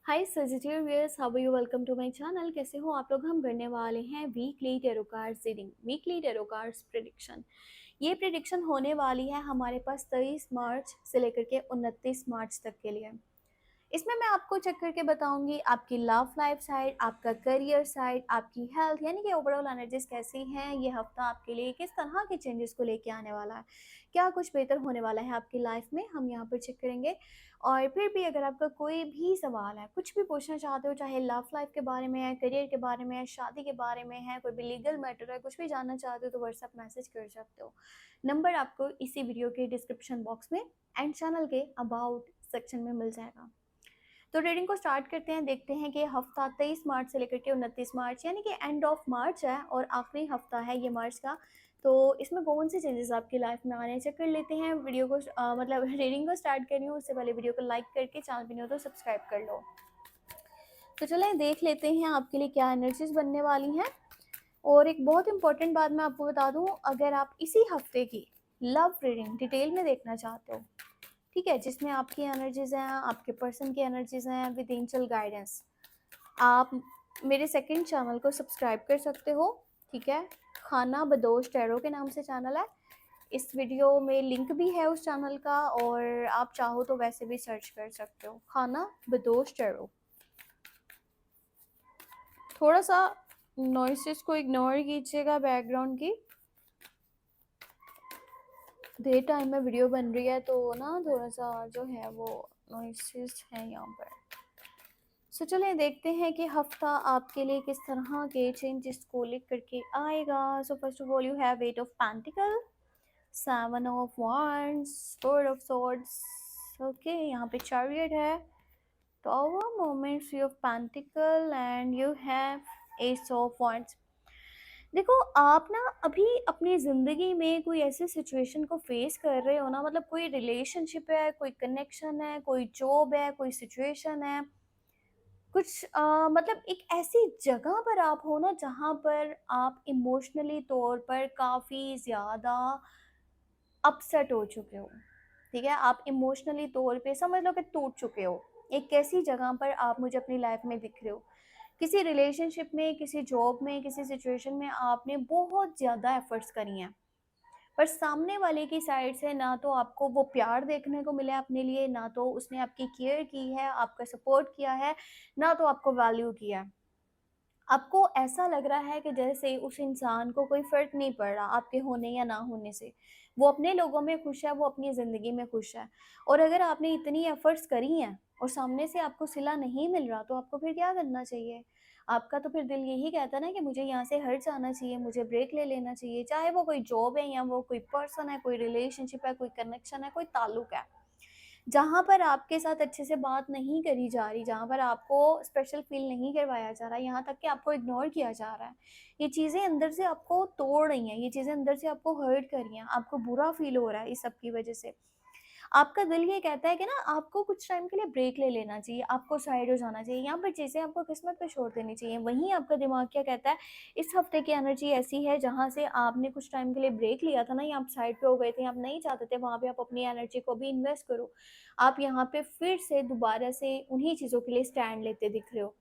Hi Sagittarius, how are you? Welcome to my channel. कैसे हो आप लोग? हम करने वाले हैं weekly tarot cards reading, weekly tarot cards prediction. ये प्रेडिक्शन होने वाली है हमारे पास 23 मार्च से लेकर के 29 मार्च तक के लिए। इसमें मैं आपको चेक करके बताऊंगी आपकी लव लाइफ साइड, आपका करियर साइड, आपकी हेल्थ, यानी कि ओवरऑल एनर्जीज कैसी हैं। ये हफ्ता आपके लिए किस तरह के चेंजेस को लेके आने वाला है, क्या कुछ बेहतर होने वाला है आपकी लाइफ में, हम यहाँ पर चेक करेंगे। और फिर भी अगर आपका कोई भी सवाल है, कुछ भी पूछना चाहते हो, चाहे लव लाइफ के बारे में है, करियर के बारे में है, शादी के बारे में है, कोई भी लीगल मैटर है, कुछ भी जानना चाहते हो तो व्हाट्सएप मैसेज कर सकते हो। नंबर आपको इसी वीडियो के डिस्क्रिप्शन बॉक्स में एंड चैनल के अबाउट सेक्शन में मिल जाएगा। तो रीडिंग को स्टार्ट करते हैं। देखते हैं कि हफ्ता 23 मार्च से लेकर के 29 मार्च, यानी कि एंड ऑफ मार्च है और आखिरी हफ्ता है ये मार्च का। तो इसमें कौन से चेंजेस आपकी लाइफ में आने हैं, चेक कर लेते हैं। वीडियो को मतलब रीडिंग को स्टार्ट कर रही हूँ उससे पहले वीडियो को लाइक करके, चैनल पे नहीं हो तो सब्सक्राइब कर लो। तो चलें देख लेते हैं आपके लिए क्या एनर्जीज बनने वाली हैं। और एक बहुत इंपॉर्टेंट बात मैं आपको बता दूं, अगर आप इसी हफ्ते की लव रीडिंग डिटेल में देखना चाहते हो, ठीक है, जिसमें आपकी एनर्जीज हैं, आपके पर्सन की एनर्जीज हैं विद एंजल गाइडेंस, आप मेरे सेकंड चैनल को सब्सक्राइब कर सकते हो। ठीक है, खाना बदोश टैरो के नाम से चैनल है। इस वीडियो में लिंक भी है उस चैनल का, और आप चाहो तो वैसे भी सर्च कर सकते हो, खाना बदोश टैरो। थोड़ा सा नॉइसेस को इग्नोर कीजिएगा बैकग्राउंड की, देर टाइम में वीडियो बन रही है तो ना थोड़ा सा जो है वो नॉइसेस है यहाँ पर। सो चलिए देखते हैं कि हफ्ता आपके लिए किस तरह के चेंजेस को लेकर के आएगा। So first of all you have eight of pentacle, seven of wands, four of swords, okay, यहाँ पे चैरियट है, tower, moment, three of pentacle and you have ace of wands। देखो आप ना अभी अपनी ज़िंदगी में कोई ऐसे सिचुएशन को फेस कर रहे हो ना, मतलब कोई रिलेशनशिप है, कोई कनेक्शन है, कोई जॉब है, कोई सिचुएशन है, कुछ मतलब एक ऐसी जगह पर आप हो ना जहाँ पर आप इमोशनली तौर पर काफ़ी ज़्यादा अपसेट हो चुके हो। ठीक है, आप इमोशनली तौर पे समझ लो कि टूट चुके हो। एक कैसी जगह पर आप मुझे अपनी लाइफ में दिख रहे हो, किसी रिलेशनशिप में, किसी जॉब में, किसी सिचुएशन में आपने बहुत ज़्यादा एफर्ट्स करी हैं, पर सामने वाले की साइड से ना तो आपको वो प्यार देखने को मिला है अपने लिए, ना तो उसने आपकी केयर की है, आपका सपोर्ट किया है, ना तो आपको वैल्यू किया है। आपको ऐसा लग रहा है कि जैसे उस इंसान को कोई फ़र्क नहीं पड़ रहा आपके होने या ना होने से। वो अपने लोगों में खुश है, वो अपनी ज़िंदगी में खुश है। और अगर आपने इतनी एफ़र्ट्स करी हैं और सामने से आपको सिला नहीं मिल रहा, तो आपको फिर क्या करना चाहिए? आपका तो फिर दिल यही कहता है ना कि मुझे यहाँ से हट जाना चाहिए, मुझे ब्रेक ले लेना चाहिए। चाहे वो कोई जॉब है या वो कोई पर्सन है, कोई रिलेशनशिप है, कोई कनेक्शन है, कोई ताल्लुक है। जहाँ पर आपके साथ अच्छे से बात नहीं करी जा रही, जहाँ पर आपको स्पेशल फ़ील नहीं करवाया जा रहा है, यहाँ तक कि आपको इग्नोर किया जा रहा है। ये चीज़ें अंदर से आपको तोड़ रही हैं, ये चीज़ें अंदर से आपको हर्ट कर रही हैं, आपको बुरा फ़ील हो रहा है इस सब की वज़ह से। आपका दिल ये कहता है कि ना आपको कुछ टाइम के लिए ब्रेक ले लेना चाहिए, आपको साइड हो जाना चाहिए, यहाँ पर चीज़ें आपको किस्मत पे छोड़ देनी चाहिए। वहीं आपका दिमाग क्या कहता है, इस हफ्ते की एनर्जी ऐसी है जहाँ से आपने कुछ टाइम के लिए ब्रेक लिया था ना, या आप साइड पे हो गए थे, आप नहीं चाहते थे वहाँ पे आप अपनी एनर्जी को भी इन्वेस्ट करो। आप यहाँ पे फिर से दोबारा से उन्हीं चीज़ों के लिए स्टैंड लेते दिख रहे हो।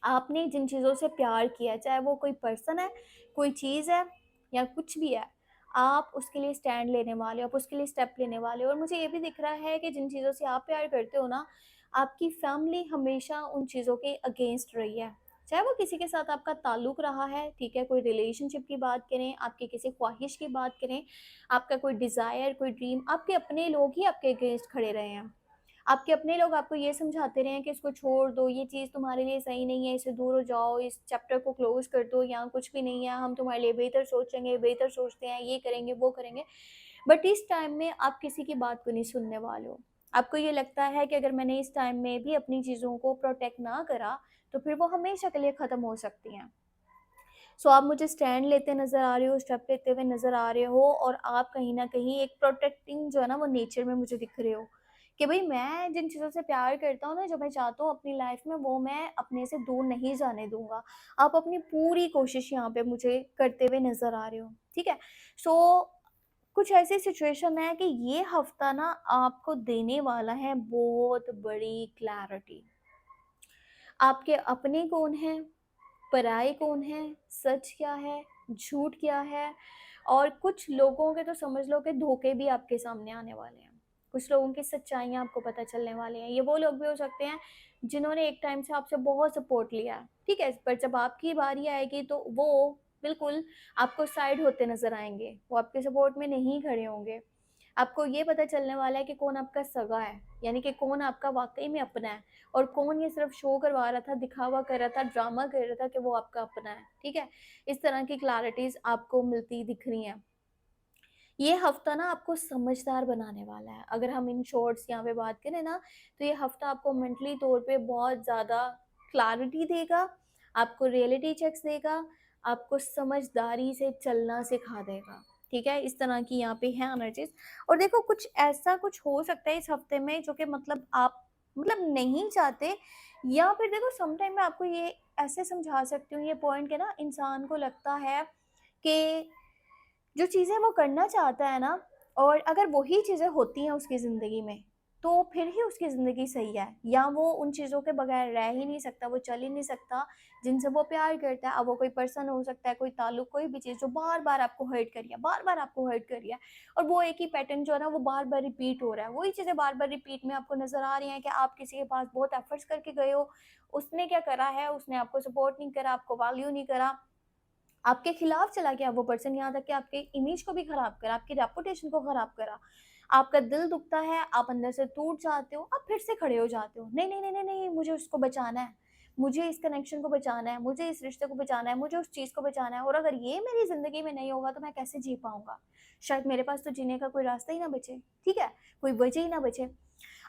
आपने जिन चीज़ों से प्यार किया, चाहे वो कोई पर्सन है, कोई चीज़ है या कुछ भी है, आप उसके लिए स्टैंड लेने वाले हो, आप उसके लिए स्टेप लेने वाले हो। और मुझे ये भी दिख रहा है कि जिन चीज़ों से आप प्यार करते हो ना, आपकी फैमिली हमेशा उन चीज़ों के अगेंस्ट रही है। चाहे वो किसी के साथ आपका ताल्लुक रहा है, ठीक है, कोई रिलेशनशिप की बात करें, आपकी किसी ख्वाहिश की बात करें, आपका कोई डिज़ायर, कोई ड्रीम, आपके अपने लोग ही आपके अगेंस्ट खड़े रहे हैं। आपके अपने लोग आपको ये समझाते रहे हैं कि इसको छोड़ दो, ये चीज़ तुम्हारे लिए सही नहीं है, इससे दूर हो जाओ, इस चैप्टर को क्लोज़ कर दो, यहाँ कुछ भी नहीं है, हम तुम्हारे लिए बेहतर सोचेंगे, बेहतर सोचते हैं, ये करेंगे, वो करेंगे। बट इस टाइम में आप किसी की बात को नहीं सुनने वाले हो। आपको ये लगता है कि अगर मैंने इस टाइम में भी अपनी चीज़ों को प्रोटेक्ट ना करा, तो फिर वो हमेशा के लिए ख़त्म हो सकती हैं। सो आप मुझे स्टैंड लेते नज़र आ रहे हो, स्टेप लेते हुए नज़र आ रहे हो, और आप कहीं न कहीं एक प्रोटेक्टिंग जो है ना वो नेचर में मुझे दिख रहे हो कि भई मैं जिन चीज़ों से प्यार करता हूँ ना, जो मैं चाहता हूँ अपनी लाइफ में, वो मैं अपने से दूर नहीं जाने दूँगा। आप अपनी पूरी कोशिश यहाँ पे मुझे करते हुए नज़र आ रहे हो, ठीक है? सो कुछ ऐसी सिचुएशन है कि ये हफ्ता ना आपको देने वाला है बहुत बड़ी क्लैरिटी। आपके अपने कौन हैं, पराये कौन हैं, सच क्या है, झूठ क्या है। और कुछ लोगों के तो समझ लो कि धोखे भी आपके सामने आने वाले हैं। कुछ लोगों की सच्चाइयाँ आपको पता चलने वाली हैं। ये वो लोग भी हो सकते हैं जिन्होंने एक टाइम से आपसे बहुत सपोर्ट लिया है, ठीक है? पर जब आपकी बारी आएगी तो वो बिल्कुल आपको साइड होते नज़र आएँगे। वो आपके सपोर्ट में नहीं खड़े होंगे। आपको ये पता चलने वाला है कि कौन आपका सगा है, यानी कि कौन आपका वाक़ई में अपना है और कौन ये सिर्फ़ शो करवा रहा था, दिखावा कर रहा था, ड्रामा कर रहा था कि वो आपका अपना है, ठीक है? इस तरह की क्लैरिटीज़ आपको मिलती दिख रही हैं। ये हफ्ता ना आपको समझदार बनाने वाला है। अगर हम इन शॉर्ट्स यहाँ पे बात करें ना, तो ये हफ्ता आपको मेंटली तौर पे बहुत ज़्यादा क्लैरिटी देगा, आपको रियलिटी चेक्स देगा, आपको समझदारी से चलना सिखा देगा। ठीक है? इस तरह की यहाँ पे है एनर्जीज़। और देखो कुछ ऐसा कुछ हो सकता है इस हफ्ते में जो कि मतलब आप मतलब नहीं चाहते, या फिर देखो सम टाइम मैं आपको ये ऐसे समझा सकती हूँ ये पॉइंट कि ना इंसान को लगता है कि जो चीज़ें वो करना चाहता है ना, और अगर वही चीज़ें होती हैं उसकी ज़िंदगी में, तो फिर ही उसकी ज़िंदगी सही है, या वो उन चीज़ों के बगैर रह ही नहीं सकता, वो चल ही नहीं सकता जिनसे वो प्यार करता है। अब वो कोई पर्सन हो सकता है, कोई ताल्लुक, कोई भी चीज़ जो बार-बार आपको हर्ट कर रही है, बार-बार आपको हर्ट कर रही है, और वो एक ही पैटर्न जो है ना वो बार-बार रिपीट हो रहा है। वही चीज़ें बार-बार रिपीट में आपको नज़र आ रही हैं कि आप किसी के पास बहुत एफर्ट्स करके गए हो, उसने क्या करा है, उसने आपको सपोर्ट नहीं करा, आपको वैल्यू नहीं करा, आपके खिलाफ चला गया वो पर्सन, यहाँ तक कि आपके इमेज को भी खराब करा, आपकी रेपुटेशन को खराब करा। आपका दिल दुखता है, आप अंदर से टूट जाते हो, आप फिर से खड़े हो जाते हो। नहीं, नहीं, नहीं, नहीं, नहीं, मुझे उसको बचाना है, मुझे इस कनेक्शन को बचाना है, मुझे इस रिश्ते को बचाना है, मुझे उस चीज़ को बचाना है, और अगर ये मेरी ज़िंदगी में नहीं होगा तो मैं कैसे जी पाऊँगा? शायद मेरे पास तो जीने का कोई रास्ता ही ना बचे, ठीक है? कोई वजह ही ना बचे।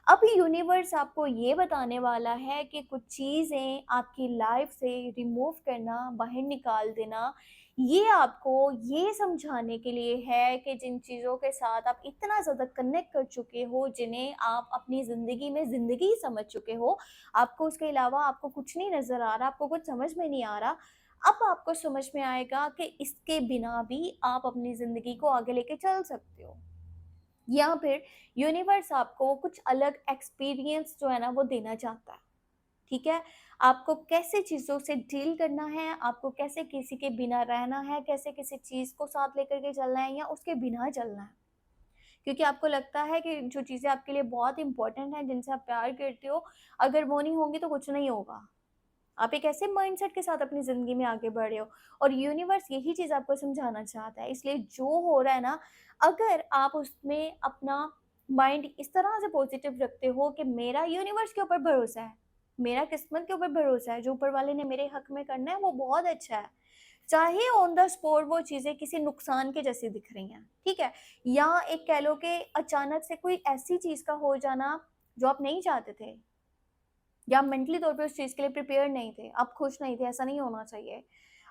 अब यूनिवर्स आपको ये बताने वाला है कि कुछ चीज़ें आपकी लाइफ से रिमूव करना, बाहर निकाल देना, ये आपको ये समझाने के लिए है कि जिन चीज़ों के साथ आप इतना ज़्यादा कनेक्ट कर चुके हो, जिन्हें आप अपनी ज़िंदगी में ज़िंदगी समझ चुके हो, आपको उसके अलावा आपको कुछ नहीं नज़र आ रहा, आपको कुछ समझ में नहीं आ रहा, अब आपको समझ में आएगा कि इसके बिना भी आप अपनी ज़िंदगी को आगे लेके चल सकते हो। या फिर यूनिवर्स आपको कुछ अलग एक्सपीरियंस जो है ना वो देना चाहता है, ठीक है? आपको कैसे चीज़ों से डील करना है, आपको कैसे किसी के बिना रहना है, कैसे किसी चीज़ को साथ लेकर के चलना है या उसके बिना चलना है। क्योंकि आपको लगता है कि जो चीज़ें आपके लिए बहुत इंपॉर्टेंट हैं, जिनसे आप प्यार करते हो, अगर वो नहीं होंगी तो कुछ नहीं होगा। आप एक ऐसे माइंडसेट के साथ अपनी ज़िंदगी में आगे बढ़ रहे हो, और यूनिवर्स यही चीज़ आपको समझाना चाहता है। इसलिए जो हो रहा है ना, अगर आप उसमें अपना माइंड इस तरह से पॉजिटिव रखते हो कि मेरा यूनिवर्स के ऊपर भरोसा है, मेरा किस्मत के ऊपर भरोसा है, जो ऊपर वाले ने मेरे हक में करना है वो बहुत अच्छा है। चाहे ऑन द स्पॉट वो चीज़ें किसी नुकसान के जैसी दिख रही हैं, ठीक है? या एक कह लो कि अचानक से कोई ऐसी चीज़ का हो जाना जो आप नहीं चाहते थे, या मेंटली तौर पे उस चीज़ के लिए प्रिपेयर नहीं थे, आप खुश नहीं थे, ऐसा नहीं होना चाहिए।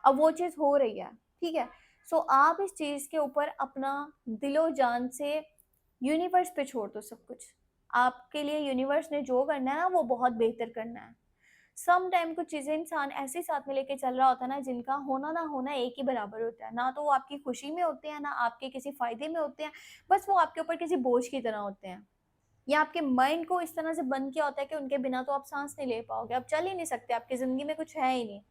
अब वो चीज़ हो रही है, ठीक है? सो आप इस चीज़ के ऊपर अपना दिलो-जान से यूनिवर्स पे छोड़ दो सब कुछ। आपके लिए यूनिवर्स ने जो करना है ना, वो बहुत बेहतर करना है। सम टाइम कुछ चीज़ें इंसान ऐसे ही साथ में लेके चल रहा होता है ना, जिनका होना ना होना एक ही बराबर होता है। ना तो वो आपकी खुशी में होते हैं, ना आपके किसी फ़ायदे में होते हैं, बस वो आपके ऊपर किसी बोझ की तरह होते हैं। या आपके माइंड को इस तरह से बंद किया होता है कि उनके बिना तो आप सांस नहीं ले पाओगे, आप चल ही नहीं सकते, आपकी ज़िंदगी में कुछ है ही नहीं।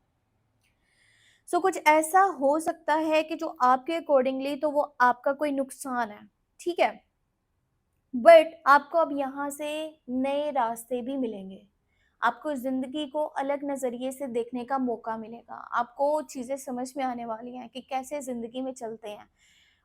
सो कुछ ऐसा हो सकता है कि जो आपके अकॉर्डिंगली तो वो आपका कोई नुकसान है, ठीक है? बट आपको अब यहाँ से नए रास्ते भी मिलेंगे। आपको ज़िंदगी को अलग नज़रिए से देखने का मौका मिलेगा। आपको चीज़ें समझ में आने वाली हैं कि कैसे ज़िंदगी में चलते हैं।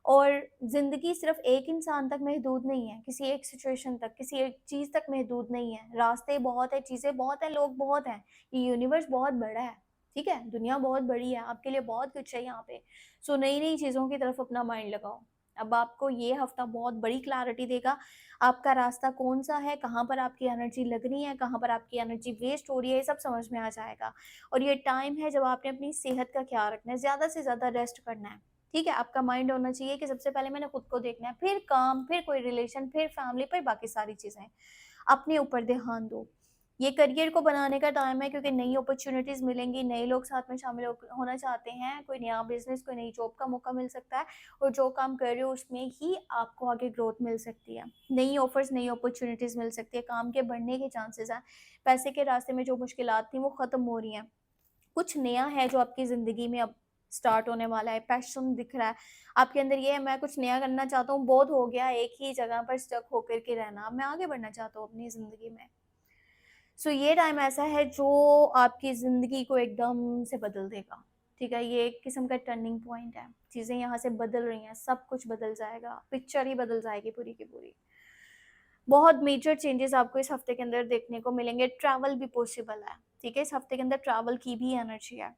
और ज़िंदगी सिर्फ़ एक इंसान तक महदूद नहीं है, किसी एक सिचुएशन तक, किसी एक चीज़ तक महदूद नहीं है। रास्ते बहुत हैं, चीज़ें बहुत हैं, लोग बहुत हैं। ये यूनिवर्स बहुत बड़ा है, ठीक है? दुनिया बहुत बड़ी है, आपके लिए बहुत कुछ है यहाँ पे। सो नई-नई चीज़ों की तरफ अपना माइंड लगाओ। अब आपको ये हफ़्ता बहुत बड़ी क्लैरिटी देगा, आपका रास्ता कौन-सा है, कहाँ पर आपकी एनर्जी लग रही है, कहाँ पर आपकी एनर्जी वेस्ट हो रही है, ये सब समझ में आ जाएगा। और ये टाइम है जब आपने अपनी सेहत का ख़्याल रखना है, ज़्यादा से ज़्यादा रेस्ट करना है। ठीक है? आपका माइंड होना चाहिए कि सबसे पहले मैंने खुद को देखना है, फिर काम, फिर कोई रिलेशन, फिर फैमिली, फिर बाकी सारी चीज़ें। अपने ऊपर ध्यान दो। ये करियर को बनाने का टाइम है, क्योंकि नई अपॉर्चुनिटीज़ मिलेंगी, नए लोग साथ में शामिल होना चाहते हैं, कोई नया बिज़नेस, कोई नई जॉब का मौका मिल सकता है, और जो काम कर रहे हो उसमें ही आपको आगे ग्रोथ मिल सकती है। नई ऑफ़र्स, नई अपॉर्चुनिटीज़ मिल सकती है, काम के बढ़ने के चांसेस हैं। पैसे के रास्ते में जो मुश्किलात थी वो ख़त्म हो रही हैं। कुछ नया है जो आपकी ज़िंदगी में अब स्टार्ट होने वाला है, पैशन दिख रहा है। आपके अंदर ये है, मैं कुछ नया करना चाहता हूँ, बहुत हो गया एक ही जगह पर स्टक होकर के रहना, अब मैं आगे बढ़ना चाहता हूँ अपनी ज़िंदगी में। सो ये टाइम ऐसा है जो आपकी ज़िंदगी को एकदम से बदल देगा, ठीक है? ये एक किस्म का टर्निंग पॉइंट है। चीज़ें यहाँ से बदल रही हैं, सब कुछ बदल जाएगा, पिक्चर ही बदल जाएगी पूरी की पूरी। बहुत मेजर चेंजेस आपको इस हफ्ते के अंदर देखने को मिलेंगे, ट्रैवल भी पॉसिबल है, ठीक है? इस हफ्ते के अंदर ट्रैवल की भी एनर्जी है।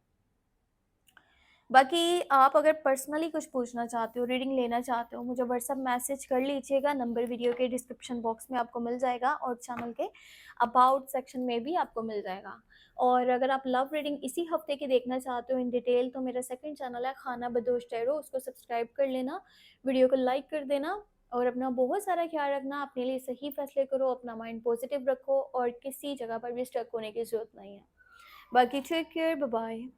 बाकी आप अगर पर्सनली कुछ पूछना चाहते हो, रीडिंग लेना चाहते हो, मुझे व्हाट्सएप मैसेज कर लीजिएगा, नंबर वीडियो के डिस्क्रिप्शन बॉक्स में आपको मिल जाएगा और चैनल के अबाउट सेक्शन में भी आपको मिल जाएगा। और अगर आप लव रीडिंग इसी हफ्ते की देखना चाहते हो इन डिटेल, तो मेरा सेकंड चैनल है खाना बदोश टैरो, उसको सब्सक्राइब कर लेना, वीडियो को लाइक कर देना और अपना बहुत सारा ख्याल रखना, अपने लिए सही फैसले करो, अपना माइंड पॉजिटिव रखो और किसी जगह पर भी स्टक होने की ज़रूरत नहीं है। बाकी टेक केयर, बाय बाय।